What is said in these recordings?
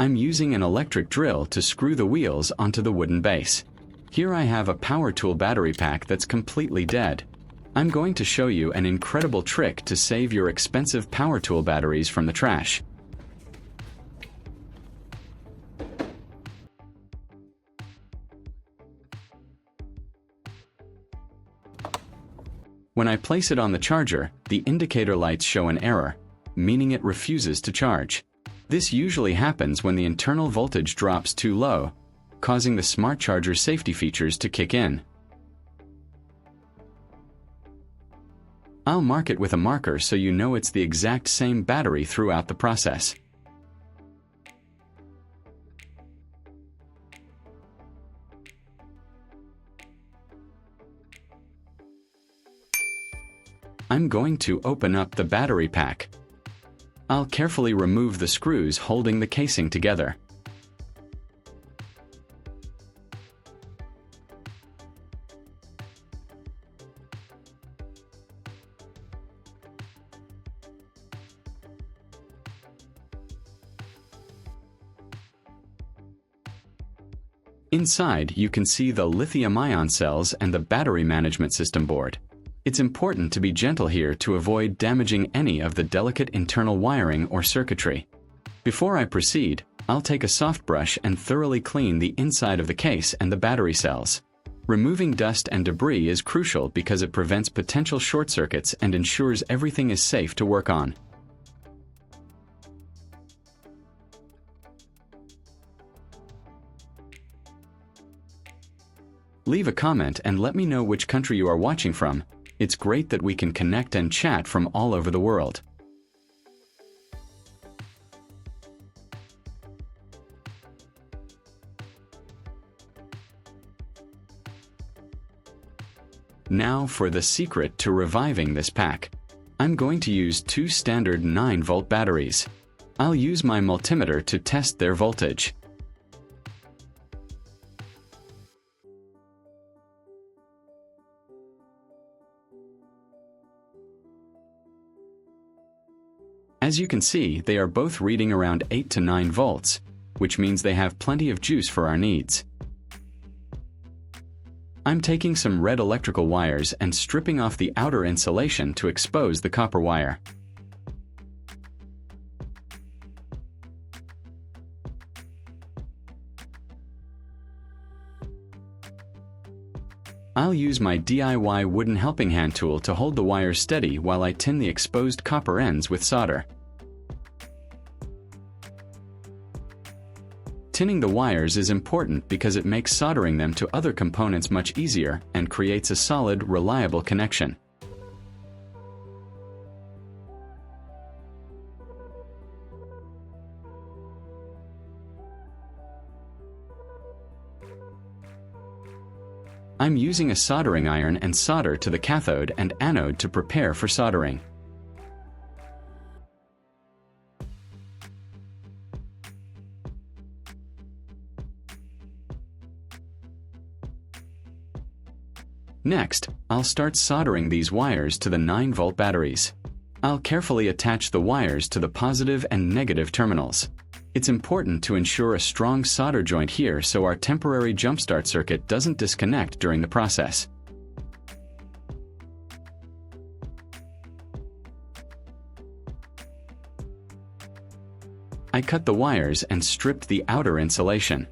I'm using an electric drill to screw the wheels onto the wooden base. Here I have a power tool battery pack that's completely dead. I'm going to show you an incredible trick to save your expensive power tool batteries from the trash. When I place it on the charger, the indicator lights show an error, meaning it refuses to charge. This usually happens when the internal voltage drops too low, causing the smart charger safety features to kick in. I'll mark it with a marker so you know it's the exact same battery throughout the process. I'm going to open up the battery pack. I'll carefully remove the screws holding the casing together. Inside, you can see the lithium-ion cells and the battery management system board. It's important to be gentle here to avoid damaging any of the delicate internal wiring or circuitry. Before I proceed, I'll take a soft brush and thoroughly clean the inside of the case and the battery cells. Removing dust and debris is crucial because it prevents potential short circuits and ensures everything is safe to work on. Leave a comment and let me know which country you are watching from. It's great that we can connect and chat from all over the world. Now for the secret to reviving this pack. I'm going to use two standard 9-volt batteries. I'll use my multimeter to test their voltage. As you can see, they are both reading around 8 to 9 volts, which means they have plenty of juice for our needs. I'm taking some red electrical wires and stripping off the outer insulation to expose the copper wire. I'll use my DIY wooden helping hand tool to hold the wires steady while I tin the exposed copper ends with solder. Tinning the wires is important because it makes soldering them to other components much easier and creates a solid, reliable connection. I'm using a soldering iron and solder to the cathode and anode to prepare for soldering. Next, I'll start soldering these wires to the 9-volt batteries. I'll carefully attach the wires to the positive and negative terminals. It's important to ensure a strong solder joint here so our temporary jumpstart circuit doesn't disconnect during the process. I cut the wires and stripped the outer insulation.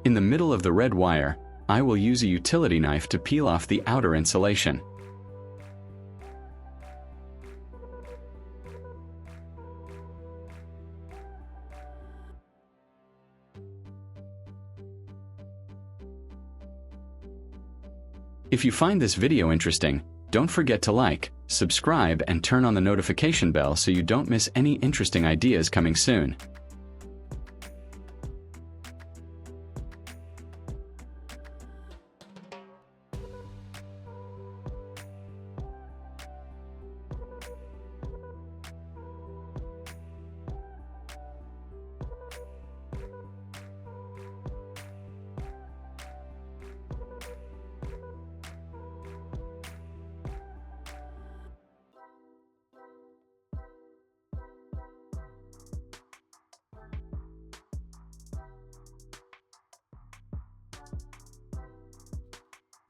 In the middle of the red wire, I will use a utility knife to peel off the outer insulation. If you find this video interesting, don't forget to like, subscribe, and turn on the notification bell so you don't miss any interesting ideas coming soon.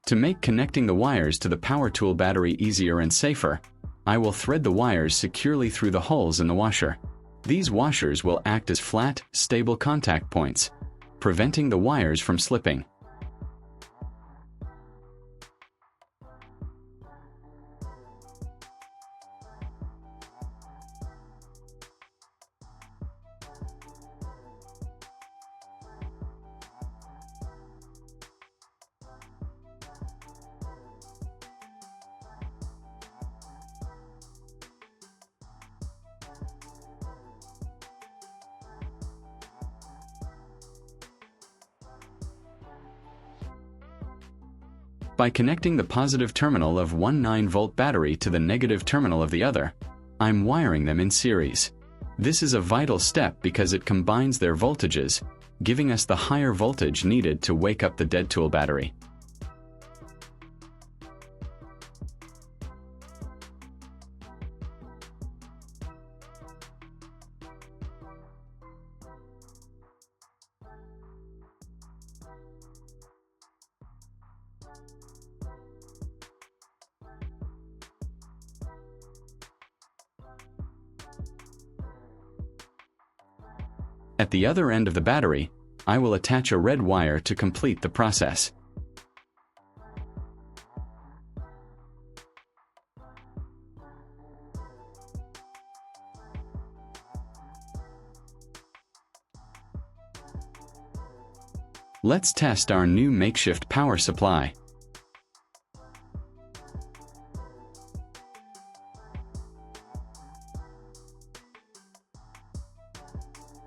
To make connecting the wires to the power tool battery easier and safer, I will thread the wires securely through the holes in the washer. These washers will act as flat, stable contact points, preventing the wires from slipping. By connecting the positive terminal of one 9-volt battery to the negative terminal of the other, I'm wiring them in series. This is a vital step because it combines their voltages, giving us the higher voltage needed to wake up the dead tool battery. At the other end of the battery, I will attach a red wire to complete the process. Let's test our new makeshift power supply.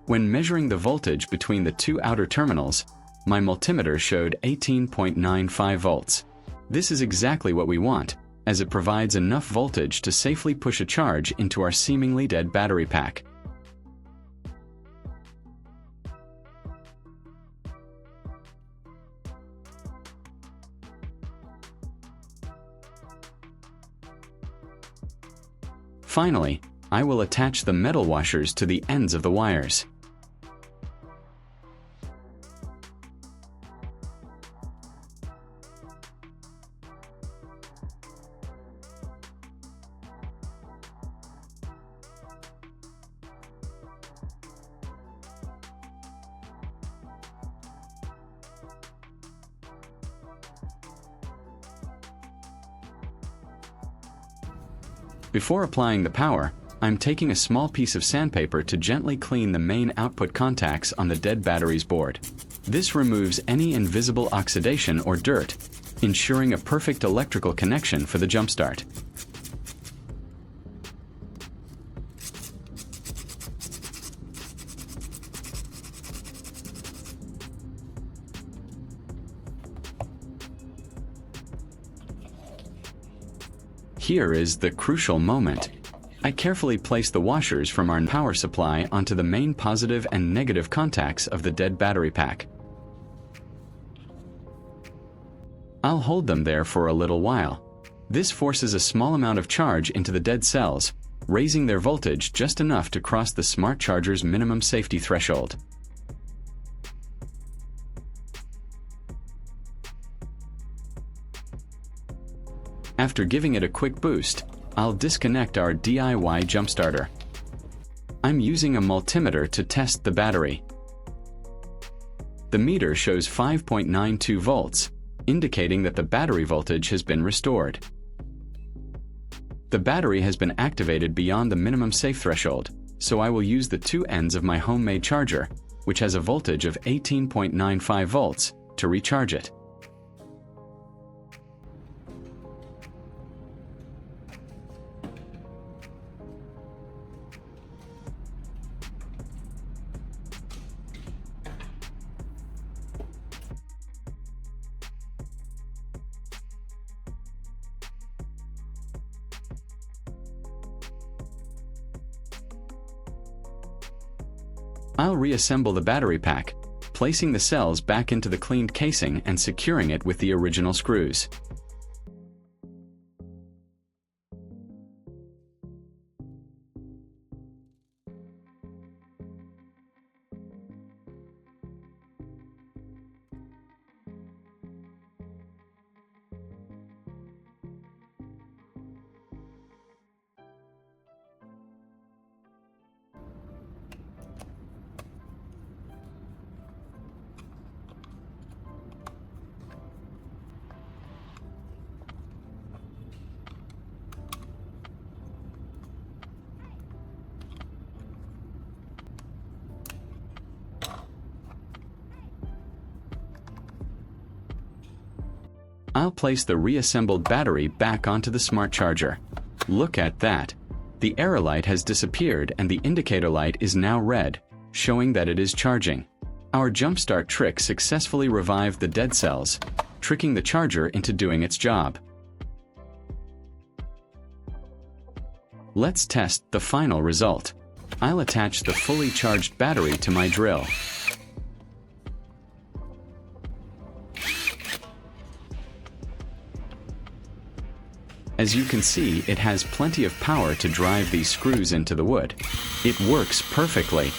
When measuring the voltage between the two outer terminals, my multimeter showed 18.95 volts. This is exactly what we want, as it provides enough voltage to safely push a charge into our seemingly dead battery pack. Finally, I will attach the metal washers to the ends of the wires. Before applying the power, I'm taking a small piece of sandpaper to gently clean the main output contacts on the dead battery's board. This removes any invisible oxidation or dirt, ensuring a perfect electrical connection for the jumpstart. Here is the crucial moment. I carefully place the washers from our power supply onto the main positive and negative contacts of the dead battery pack. I'll hold them there for a little while. This forces a small amount of charge into the dead cells, raising their voltage just enough to cross the smart charger's minimum safety threshold. After giving it a quick boost, I'll disconnect our DIY jump starter. I'm using a multimeter to test the battery. The meter shows 5.92 volts, indicating that the battery voltage has been restored. The battery has been activated beyond the minimum safe threshold, so I will use the two ends of my homemade charger, which has a voltage of 18.95 volts, to recharge it. I'll reassemble the battery pack, placing the cells back into the cleaned casing and securing it with the original screws. I'll place the reassembled battery back onto the smart charger. Look at that. The error light has disappeared and the indicator light is now red, showing that it is charging. Our jumpstart trick successfully revived the dead cells, tricking the charger into doing its job. Let's test the final result. I'll attach the fully charged battery to my drill. As you can see, it has plenty of power to drive these screws into the wood. It works perfectly.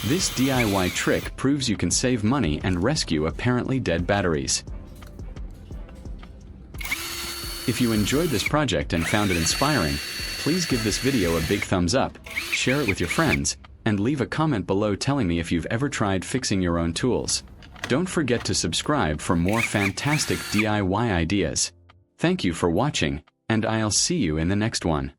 This DIY trick proves you can save money and rescue apparently dead batteries. If you enjoyed this project and found it inspiring, please give this video a big thumbs up, share it with your friends, and leave a comment below telling me if you've ever tried fixing your own tools. Don't forget to subscribe for more fantastic DIY ideas. Thank you for watching, and I'll see you in the next one.